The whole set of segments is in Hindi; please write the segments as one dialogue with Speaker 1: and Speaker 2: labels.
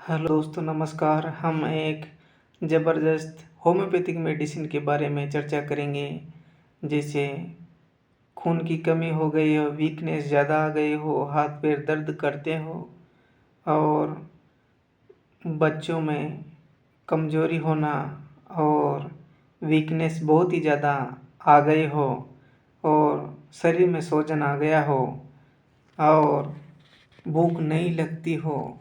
Speaker 1: हेलो दोस्तों, नमस्कार। हम एक ज़बरदस्त होम्योपैथिक मेडिसिन के बारे में चर्चा करेंगे। जैसे खून की कमी हो गई हो, वीकनेस ज़्यादा आ गई हो, हाथ पैर दर्द करते हो और बच्चों में कमज़ोरी होना और वीकनेस बहुत ही ज़्यादा आ गई हो और शरीर में सूजन आ गया हो और भूख नहीं लगती हो,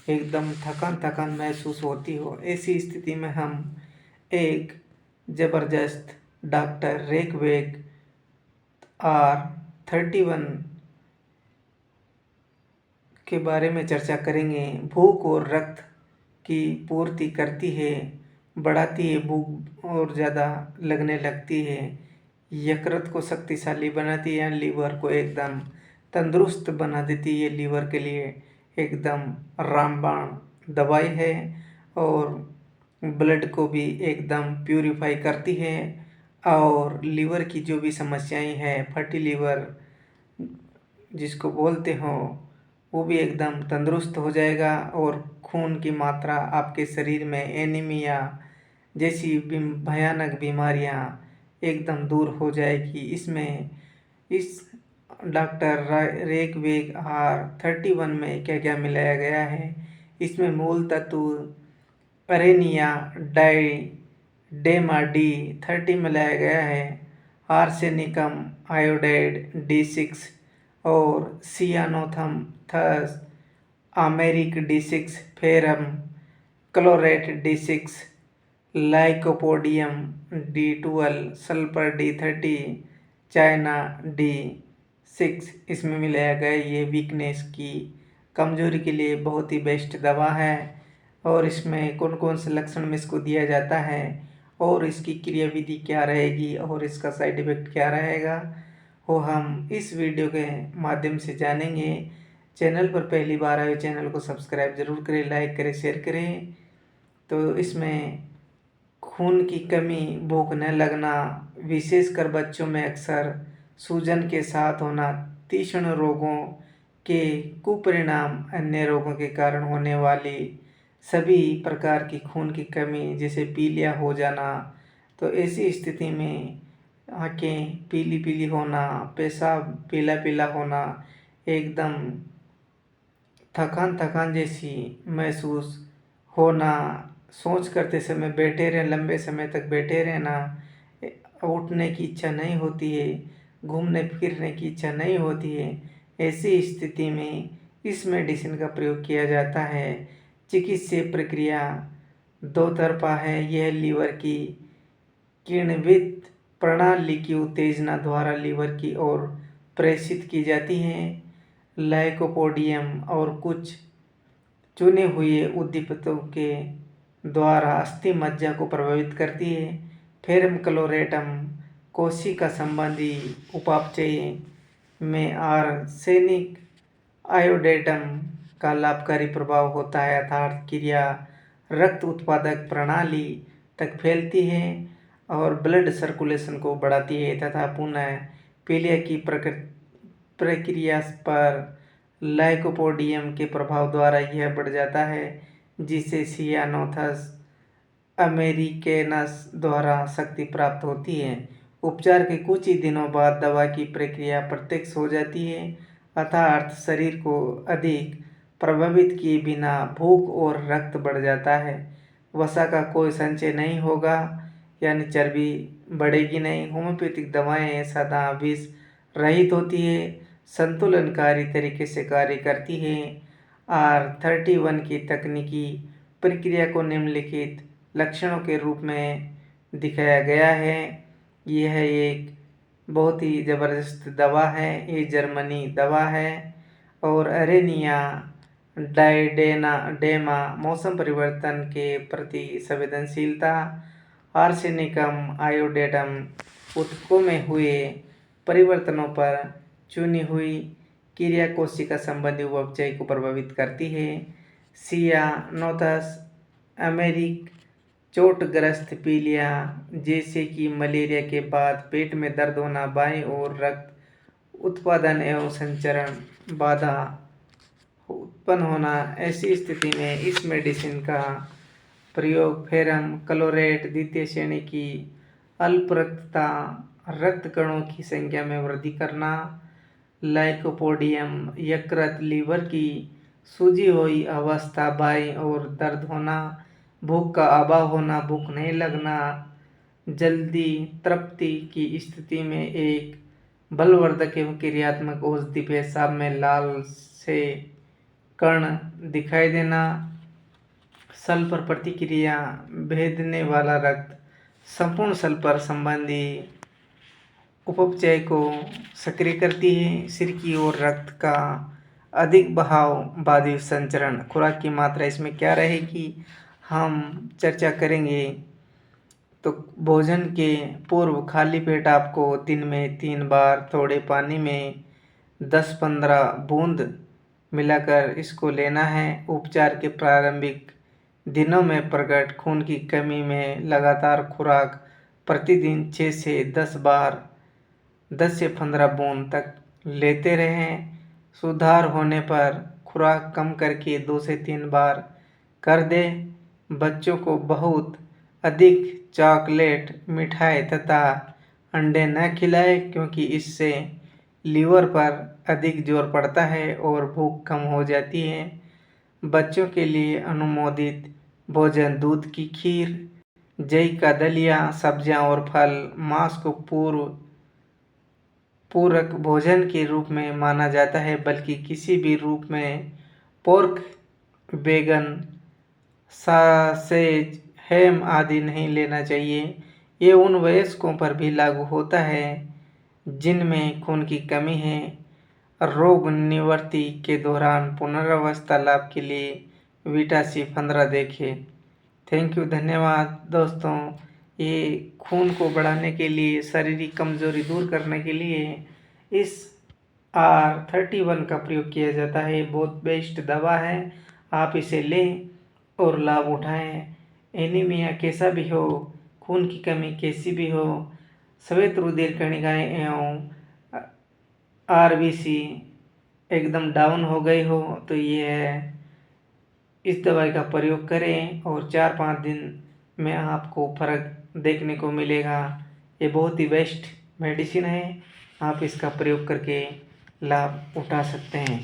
Speaker 1: एकदम थकान थकान महसूस होती हो, ऐसी स्थिति में हम एक ज़बरदस्त डॉक्टर रेकवेग R31 के बारे में चर्चा करेंगे। भूख और रक्त की पूर्ति करती है, बढ़ाती है, भूख और ज़्यादा लगने लगती है, यकृत को शक्तिशाली बनाती है, लीवर को एकदम तंदुरुस्त बना देती है। लीवर के लिए एकदम रामबाण दवाई है और ब्लड को भी एकदम प्यूरिफाई करती है और लीवर की जो भी समस्याएं हैं, फैटी लीवर जिसको बोलते हो, वो भी एकदम तंदुरुस्त हो जाएगा और खून की मात्रा आपके शरीर में एनीमिया जैसी भयानक बीमारियां एकदम दूर हो जाएगी। इसमें इस डॉक्टर रेकवेग R31 में क्या क्या मिलाया गया है? इसमें मूल तत्व अरेनिया D30 मिलाया गया है, आर्सेनिकम आयोडाइड D6 और सियानोथम thus अमेरिक D6, ferrum chlorate D6, lycopodium D12, sulphur D30, China D6 इसमें मिलाया गया। ये वीकनेस की कमज़ोरी के लिए बहुत ही बेस्ट दवा है और इसमें कौन कौन से लक्षण में इसको दिया जाता है और इसकी क्रियाविधि क्या रहेगी और इसका साइड इफ़ेक्ट क्या रहेगा, वो हम इस वीडियो के माध्यम से जानेंगे। चैनल पर पहली बार आए चैनल को सब्सक्राइब ज़रूर करें, लाइक करें, शेयर करें। तो इसमें खून की कमी, भूख न लगना, विशेषकर बच्चों में अक्सर सूजन के साथ होना, तीक्ष्ण रोगों के कुपरिणाम, अन्य रोगों के कारण होने वाली सभी प्रकार की खून की कमी जैसे पीलिया हो जाना, तो ऐसी स्थिति में आँखें पीली पीली होना, पेशाब पीला पीला होना, एकदम थकान थकान जैसी महसूस होना, सोच करते समय बैठे रहें, लंबे समय तक बैठे रहना, उठने की इच्छा नहीं होती है, घूमने फिरने की इच्छा नहीं होती है, ऐसी स्थिति में इस मेडिसिन का प्रयोग किया जाता है। चिकित्सीय प्रक्रिया दो तरफा है। यह लीवर की किण्वित प्रणाली की उत्तेजना द्वारा लीवर की ओर प्रेषित की जाती है। लाइकोपोडियम और कुछ चुने हुए उद्दीपकों के द्वारा अस्थि मज्जा को प्रभावित करती है। फेरम क्लोरेटम कोशिका संबंधी उपापचय में आर्सेनिक आयोडेटम का लाभकारी प्रभाव होता है, अर्थात क्रिया रक्त उत्पादक प्रणाली तक फैलती है और ब्लड सर्कुलेशन को बढ़ाती है तथा पुनः पीलिया की प्रक्रिया पर लाइकोपोडियम के प्रभाव द्वारा यह बढ़ जाता है, जिसे सियानोथस अमेरिकेनस द्वारा शक्ति प्राप्त होती है। उपचार के कुछ ही दिनों बाद दवा की प्रक्रिया प्रत्यक्ष हो जाती है, अर्थात शरीर को अधिक प्रभावित किए बिना भूख और रक्त बढ़ जाता है। वसा का कोई संचय नहीं होगा, यानी चर्बी बढ़ेगी नहीं। होम्योपैथिक दवाएं सदा विष रहित होती है, संतुलनकारी तरीके से कार्य करती है। R31 की तकनीकी प्रक्रिया को निम्नलिखित लक्षणों के रूप में दिखाया गया है। यह एक बहुत ही ज़बरदस्त दवा है। ये जर्मनी दवा है और अरेनिया डायडेमा मौसम परिवर्तन के प्रति संवेदनशीलता, आर्सेनिकम आयोडेटम ऊतकों में हुए परिवर्तनों पर चुनी हुई क्रिया कोशिका संबंधी उपापचय को प्रभावित करती है। सियानोथस अमेरिक चोटग्रस्त पीलिया जैसे कि मलेरिया के बाद पेट में दर्द होना, बाईं ओर रक्त उत्पादन एवं संचरण बाधा उत्पन्न होना। ऐसी स्थिति में इस मेडिसिन का प्रयोग फेरम क्लोरेट द्वितीय श्रेणी की अल्प रक्तता, रक्त कणों की संख्या में वृद्धि करना, लाइकोपोडियम, यकृत, लीवर की सूजी हुई अवस्था, बाईं ओर दर्द होना, भूख का अभाव होना, भूख नहीं लगना, जल्दी तृप्ति की स्थिति में एक बलवर्धक एवं क्रियात्मक औषधि, पेशाब में लाल से कण दिखाई देना, सल्फर प्रतिक्रिया, भेदने वाला रक्त, संपूर्ण सल्फर संबंधी उपचय को सक्रिय करती है। सिर की ओर रक्त का अधिक बहाव, वायु संचरण। खुराक की मात्रा इसमें क्या रहेगी हम चर्चा करेंगे। तो भोजन के पूर्व खाली पेट आपको दिन में 3 बार थोड़े पानी में 10-15 बूंद मिलाकर इसको लेना है। उपचार के प्रारंभिक दिनों में प्रकट खून की कमी में लगातार खुराक प्रतिदिन 6 से 10 बार 10 से 15 बूंद तक लेते रहें। सुधार होने पर खुराक कम करके 2 से 3 बार कर दें। बच्चों को बहुत अधिक चॉकलेट, मिठाई तथा अंडे न खिलाएं, क्योंकि इससे लीवर पर अधिक जोर पड़ता है और भूख कम हो जाती है। बच्चों के लिए अनुमोदित भोजन दूध की खीर, जई का दलिया, सब्जियां और फल, मांस को पूरक भोजन के रूप में माना जाता है, बल्कि किसी भी रूप में पोर्क, बैगन, सॉसेज, हैम आदि नहीं लेना चाहिए। ये उन वयस्कों पर भी लागू होता है जिनमें खून की कमी है। रोग निवृत्ति के दौरान पुनर्वस्था लाभ के लिए विटा सी 15 देखें। थैंक यू, धन्यवाद दोस्तों। ये खून को बढ़ाने के लिए, शारीरिक कमजोरी दूर करने के लिए इस R31 का प्रयोग किया जाता है। बहुत बेस्ट दवा है, आप इसे लें और लाभ उठाएं। एनीमिया कैसा भी हो, खून की कमी कैसी भी हो, श्वेत रुधिर कणिकाएं एवं RBC एकदम डाउन हो गई हो, तो ये है, इस दवाई का प्रयोग करें और 4-5 दिन में आपको फर्क देखने को मिलेगा। ये बहुत ही बेस्ट मेडिसिन है, आप इसका प्रयोग करके लाभ उठा सकते हैं।